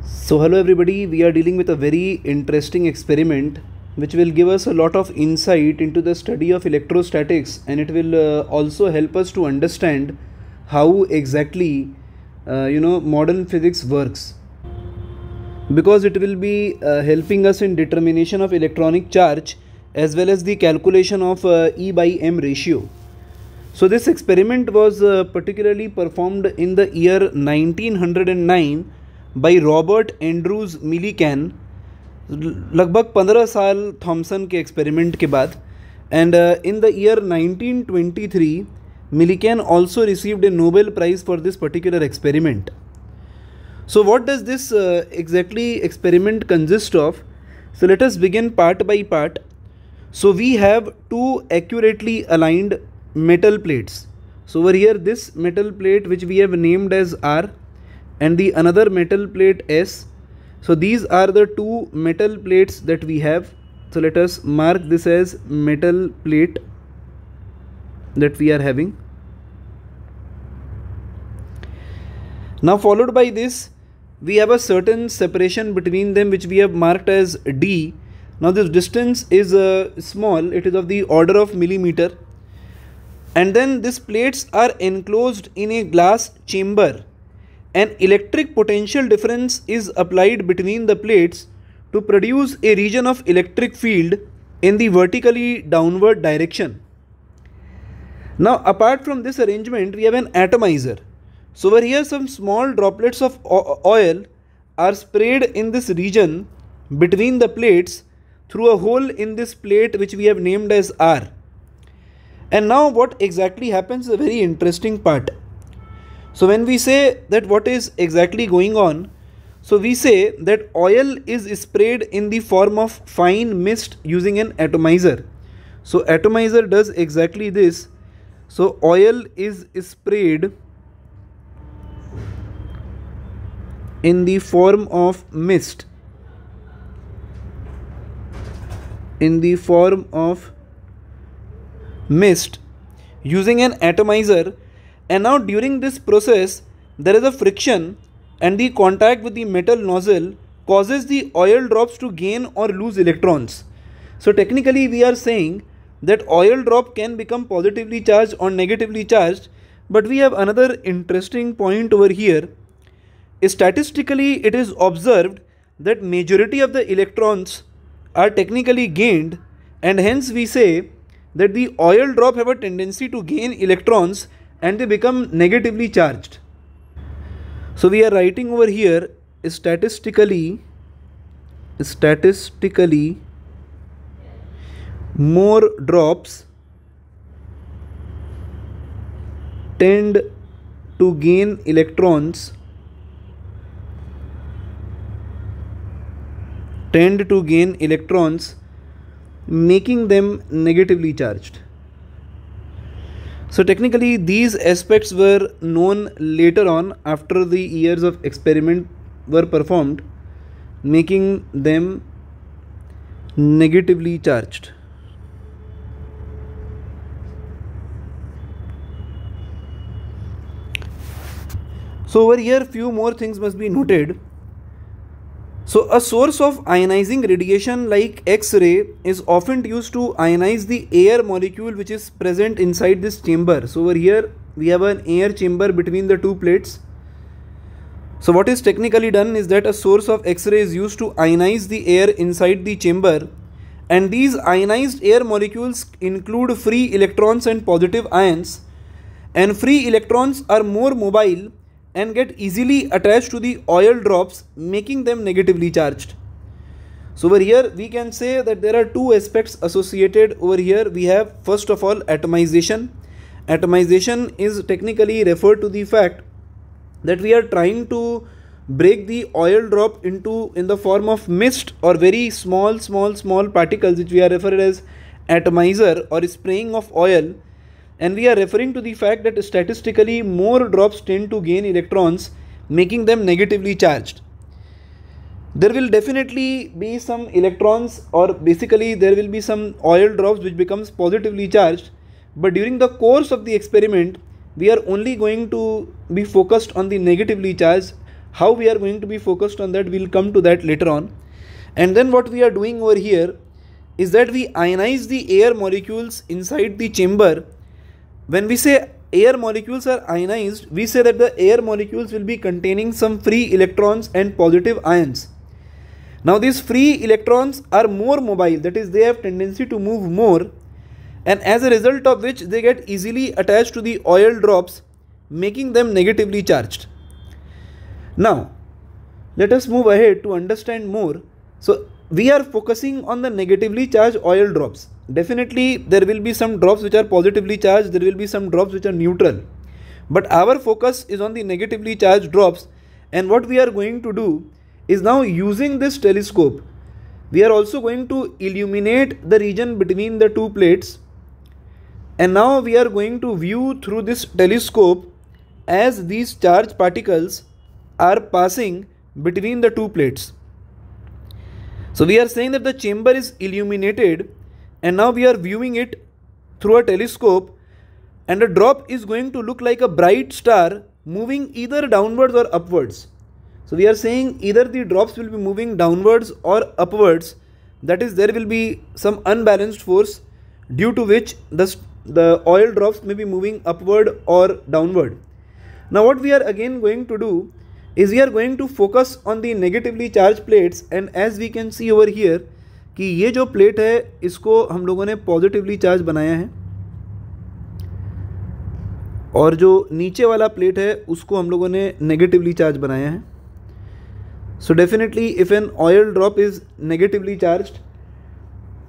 So hello everybody, we are dealing with a very interesting experiment which will give us a lot of insight into the study of electrostatics, and it will also help us to understand how exactly modern physics works, because it will be helping us in determination of electronic charge as well as the calculation of E by M ratio. So this experiment was particularly performed in the year 1909 by Robert Andrews Millikan, लगभग 15 साल Thompson के experiment के बाद. And in the year 1923 Millikan also received a Nobel Prize for this particular experiment. So what does this exactly experiment consist of? So let us begin part by part. So we have two accurately aligned metal plates. So over here this metal plate which we have named as R, and the another metal plate S. So these are the two metal plates that we have. So let us mark this as metal plate that we are having. Now followed by this we have a certain separation between them which we have marked as D. Now this distance is small, it is of the order of millimeter, and then these plates are enclosed in a glass chamber. An electric potential difference is applied between the plates to produce a region of electric field in the vertically downward direction. Now apart from this arrangement we have an atomizer. So over here some small droplets of oil are sprayed in this region between the plates through a hole in this plate which we have named as R. And now what exactly happens is a very interesting part. So when we say that what is exactly going on, so we say that oil is sprayed in the form of fine mist using an atomizer. So atomizer does exactly this. So oil is sprayed in the form of mist, using an atomizer. And now during this process there is a friction, and the contact with the metal nozzle causes the oil drops to gain or lose electrons. So technically we are saying that oil drop can become positively charged or negatively charged. But we have another interesting point over here. Statistically it is observed that majority of the electrons are technically gained, and hence we say that the oil drop have a tendency to gain electrons and they become negatively charged. So we are writing over here statistically more drops tend to gain electrons making them negatively charged. So technically these aspects were known later on after the years of experiment were performed, making them negatively charged. So over here few more things must be noted. So a source of ionizing radiation like X-ray is often used to ionize the air molecule which is present inside this chamber. So over here we have an air chamber between the two plates. So what is technically done is that a source of X-ray is used to ionize the air inside the chamber, and these ionized air molecules include free electrons and positive ions, and free electrons are more mobile and get easily attached to the oil drops, making them negatively charged. So over here we can say that there are two aspects associated over here. We have first of all atomization. Atomization is technically referred to the fact that we are trying to break the oil drop in the form of mist or very small particles, which we are referred as atomizer or spraying of oil. And we are referring to the fact that statistically more drops tend to gain electrons, making them negatively charged. There will definitely be some electrons, or basically there will be some oil drops which becomes positively charged, but during the course of the experiment we are only going to be focused on the negatively charged. how we are going to be focused on that, we'll come to that later on. And then what we are doing over here is that we ionize the air molecules inside the chamber. When we say air molecules are ionized, we say that the air molecules will be containing some free electrons and positive ions. Now these free electrons are more mobile, that is, they have tendency to move more, and as a result of which they get easily attached to the oil drops, making them negatively charged. Now let us move ahead to understand more. So we are focusing on the negatively charged oil drops. Definitely there will be some drops which are positively charged, there will be some drops which are neutral, but our focus is on the negatively charged drops. And what we are going to do is, now using this telescope, we are also going to illuminate the region between the two plates, and now we are going to view through this telescope as these charged particles are passing between the two plates. So we are saying that the chamber is illuminated, and now we are viewing it through a telescope, and a drop is going to look like a bright star moving either downwards or upwards. So we are saying either the drops will be moving downwards or upwards, that is, there will be some unbalanced force due to which the oil drops may be moving upward or downward. Now what we are again going to do is, we are going to focus on the negatively charged plates, and as we can see over here कि ये जो plate है इसको हम लोगों ने positively charge बनाया है, और जो नीचे वाला प्लेट है उसको हम लोगों ने नेगेटिवली चार्ज बनाया है. So definitely if an oil drop is negatively charged,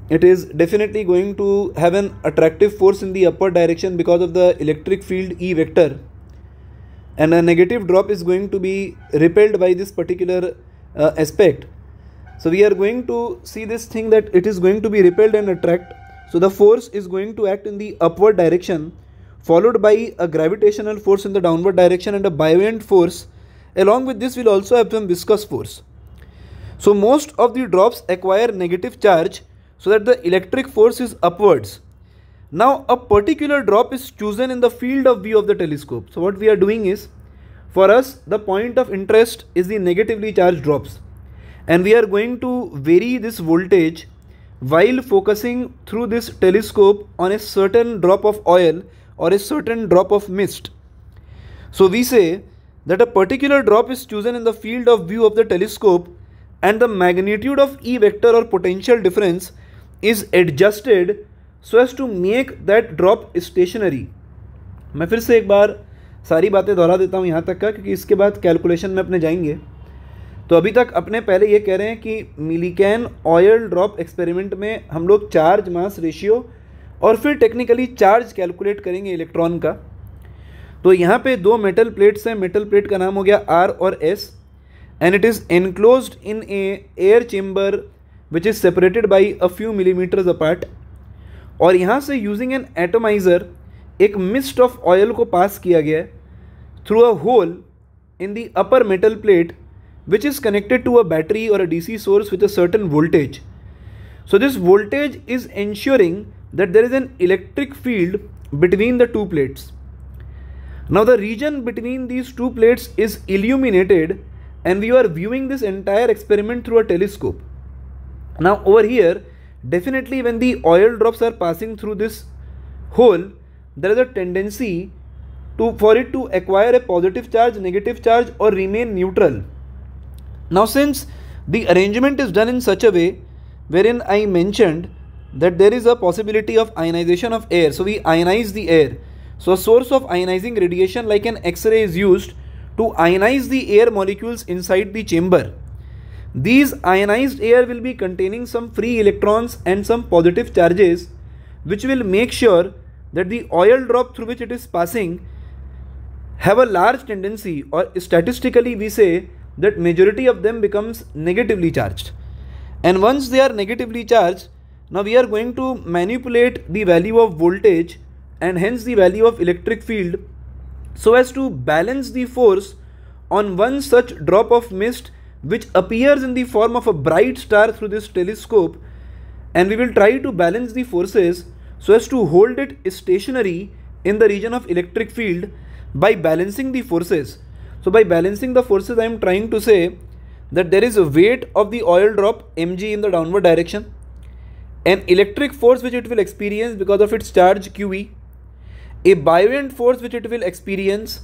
it is definitely going to have an attractive force in the upward direction because of the electric field E vector, and a negative drop is going to be repelled by this particular aspect. So we are going to see this thing that it is going to be repelled and attract. So the force is going to act in the upward direction, followed by a gravitational force in the downward direction and a buoyant force. Along with this, we'll also have some viscous force. So most of the drops acquire negative charge so that the electric force is upwards. Now a particular drop is chosen in the field of view of the telescope. So what we are doing is, for us the point of interest is the negatively charged drops, and we are going to vary this voltage while focusing through this telescope on a certain drop of oil or a certain drop of mist. So we say that a particular drop is chosen in the field of view of the telescope, and the magnitude of E vector or potential difference is adjusted so as to make that drop stationary. मैं फिर से एक बार सारी बातें दोहरा देता हूँ यहाँ तक का, क्योंकि इसके बाद कैलकुलेशन में अपने जाएंगे. तो अभी तक अपने पहले ये कह रहे हैं कि मिलीकैन ऑयल ड्रॉप एक्सपेरिमेंट में हम लोग चार्ज मास रेशियो और फिर टेक्निकली चार्ज कैलकुलेट करेंगे इलेक्ट्रॉन का. तो यहाँ पे दो मेटल प्लेट्स हैं. मेटल प्लेट का नाम हो गया R और S, and it is enclosed in a air chamber which is separated by a few millimetres apart. और यहाँ से यूजिंग एन एटोमाइज़र एक मिस्ट ऑफ ऑयल को पास किया गया है through a hole in the upper metal plate which is connected to a battery or a DC source with a certain voltage. So this voltage is ensuring that there is an electric field between the two plates. Now the region between these two plates is illuminated, and we are viewing this entire experiment through a telescope. Now over here, definitely when the oil drops are passing through this hole, there is a tendency for it to acquire a positive charge, negative charge, or remain neutral. Now since the arrangement is done in such a way wherein I mentioned that there is a possibility of ionization of air, so we ionize the air. So a source of ionizing radiation like an X-ray is used to ionize the air molecules inside the chamber. These ionized air will be containing some free electrons and some positive charges, which will make sure that the oil drop through which it is passing have a large tendency, or statistically we say that majority of them becomes negatively charged. And once they are negatively charged, now we are going to manipulate the value of voltage and hence the value of electric field so as to balance the force on one such drop of mist which appears in the form of a bright star through this telescope, and we will try to balance the forces so as to hold it stationary in the region of electric field by balancing the forces. So by balancing the forces, I am trying to say that there is a weight of the oil drop mg in the downward direction, an electric force which it will experience because of its charge QE, a buoyant force which it will experience,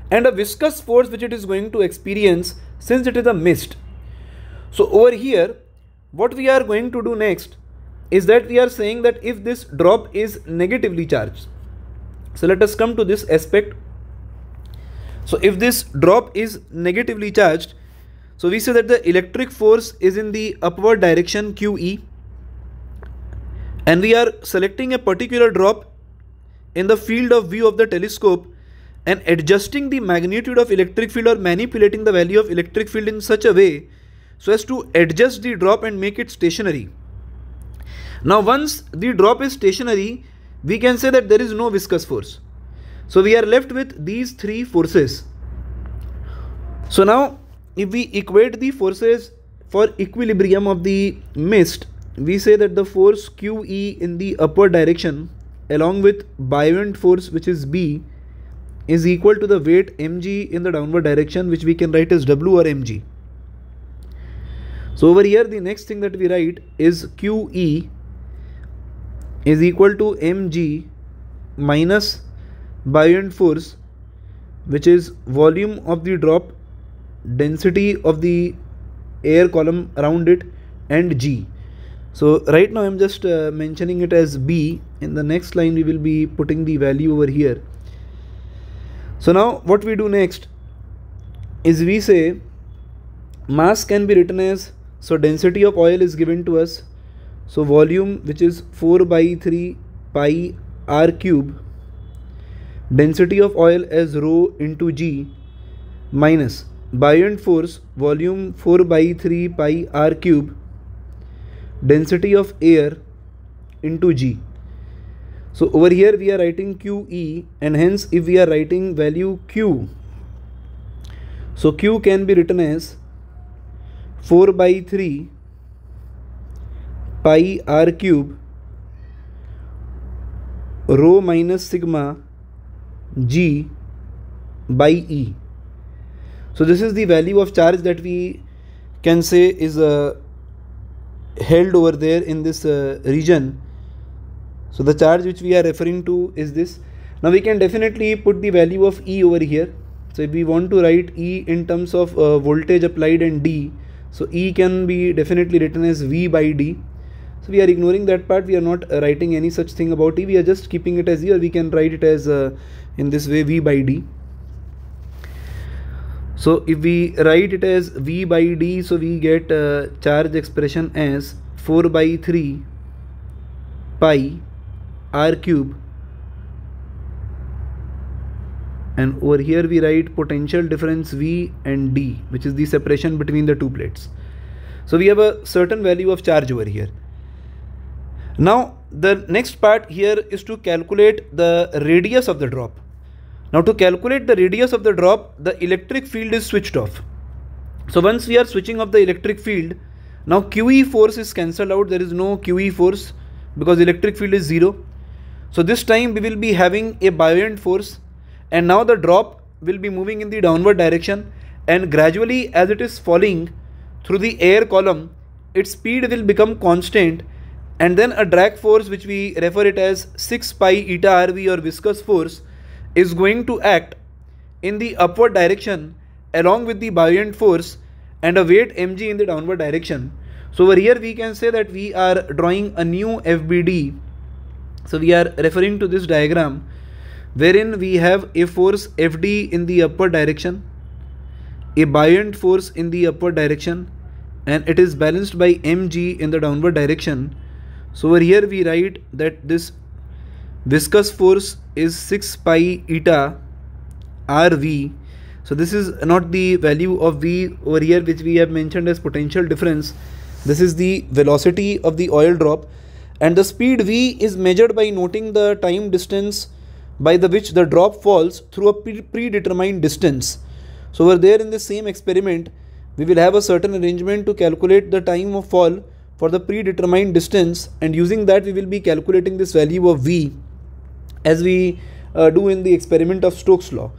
and a viscous force which it is going to experience since it is a mist. So over here, what we are going to do next is that we are saying that if this drop is negatively charged, so let us come to this aspect. So if this drop is negatively charged, so we say that the electric force is in the upward direction QE, and we are selecting a particular drop in the field of view of the telescope and adjusting the magnitude of electric field or manipulating the value of electric field in such a way so as to adjust the drop and make it stationary. Now once the drop is stationary, we can say that there is no viscous force. So we are left with these three forces. So now if we equate the forces for equilibrium of the mist, we say that the force QE in the upward direction along with buoyant force which is B is equal to the weight mg in the downward direction, which we can write as W or mg. So over here the next thing that we write is QE is equal to mg minus buoyant force, which is volume of the drop, density of the air column around it, and g. So right now I am just mentioning it as B. In the next line we will be putting the value over here. So now what we do next is we say mass can be written as, so density of oil is given to us, so volume which is 4 by 3 pi r cube, density of oil as rho into g, minus buoyant force volume 4 by 3 pi r cube, density of air into g. So over here we are writing QE, and hence if we are writing value Q, so Q can be written as 4 by 3 pi r cube rho minus sigma g by E. So this is the value of charge that we can say is held over there in this region. So the charge which we are referring to is this. Now we can definitely put the value of E over here. So if we want to write E in terms of voltage applied and D, so E can be definitely written as V by D. So we are ignoring that part. We are not writing any such thing about E. We are just keeping it as E, or we can write it as in this way, V by D. So if we write it as V by D, so we get charge expression as 4 by 3 pi r cube, and over here we write potential difference V and D, which is the separation between the two plates. So we have a certain value of charge over here. Now the next part here is to calculate the radius of the drop. Now to calculate the radius of the drop, the electric field is switched off. So once we are switching off the electric field, now QE force is cancelled out. There is no QE force because electric field is 0. So this time we will be having a buoyant force, and now the drop will be moving in the downward direction, and gradually as it is falling through the air column, its speed will become constant, and then a drag force, which we refer it as 6 pi eta RV or viscous force, is going to act in the upward direction along with the buoyant force and a weight mg in the downward direction. So over here we can say that we are drawing a new FBD. So we are referring to this diagram wherein we have a force FD in the upward direction, a buoyant force in the upward direction, and it is balanced by mg in the downward direction. So over here we write that this viscous force is 6 pi eta RV. So this is not the value of V over here which we have mentioned as potential difference. This is the velocity of the oil drop, and the speed V is measured by noting the time distance by the which the drop falls through a predetermined distance. So over there in the same experiment, we will have a certain arrangement to calculate the time of fall for the predetermined distance, and using that we will be calculating this value of V as we do in the experiment of Stokes law.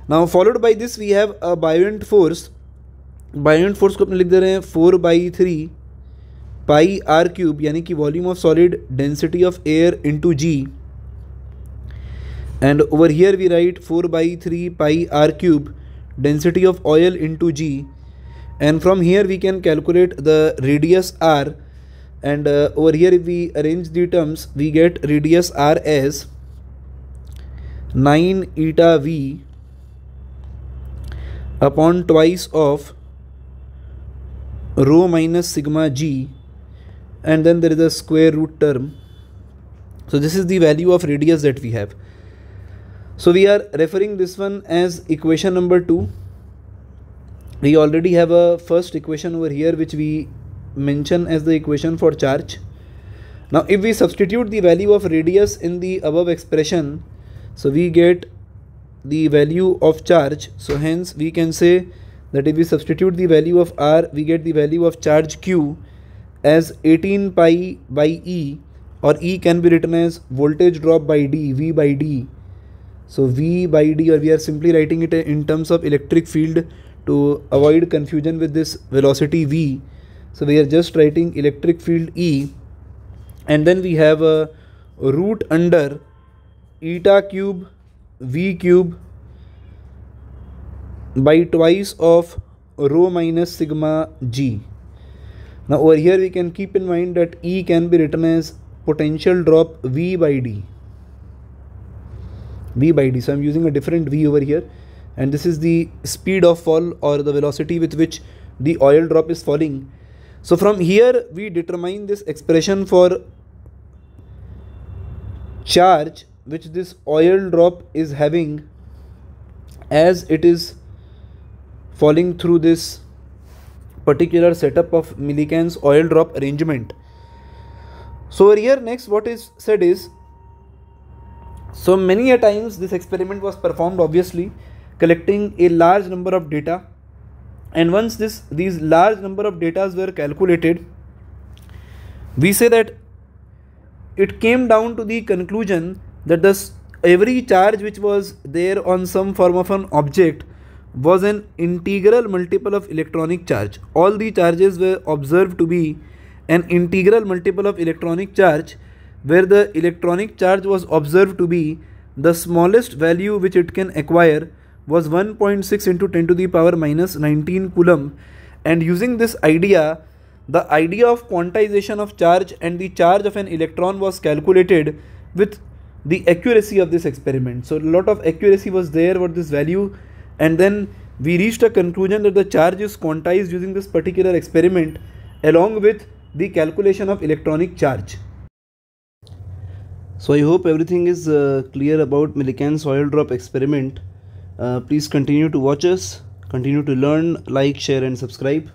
Now followed by this we have a buoyant force. Buoyant force को अपने लिख दे रहे हैं 4/3 पाई are cube, यानी कि volume of solid density of air into g, and over here we write 4/3 pi r cube density of oil into g, and from here we can calculate the radius r, and over here if we arrange the terms we get radius r as 9 eta v upon twice of rho minus sigma g, and then there is a square root term. So this is the value of radius that we have. So we are referring this one as equation number 2. We already have a first equation over here which we mention as the equation for charge. Now if we substitute the value of radius in the above expression, so we get the value of charge. So hence we can say that if we substitute the value of r, we get the value of charge q as 18 pi by E, or E can be written as voltage drop by D, V by D. So V by D, or we are simply writing it in terms of electric field to avoid confusion with this velocity V. So we are just writing electric field E, and then we have a root under eta cube V cube by twice of rho minus sigma G. Now over here we can keep in mind that E can be written as potential drop V by D. V by D. So I'm using a different V over here, and this is the speed of fall or the velocity with which the oil drop is falling. So from here we determine this expression for charge which this oil drop is having as it is falling through this particular setup of Millikan's oil drop arrangement. So over here next what is said is, so many a times this experiment was performed, obviously collecting a large number of data, and once these large number of data were calculated, we say that it came down to the conclusion that every charge which was there on some form of an object was an integral multiple of electronic charge. All the charges were observed to be an integral multiple of electronic charge, where the electronic charge was observed to be the smallest value which it can acquire was 1.6 into 10 to the power minus 19 coulomb. And using this idea, the idea of quantization of charge and the charge of an electron was calculated with the accuracy of this experiment. So a lot of accuracy was there for this value, and then we reached a conclusion that the charge is quantized using this particular experiment along with the calculation of electronic charge. So I hope everything is clear about Millikan's oil drop experiment. Please continue to watch us, continue to learn, like, share and subscribe.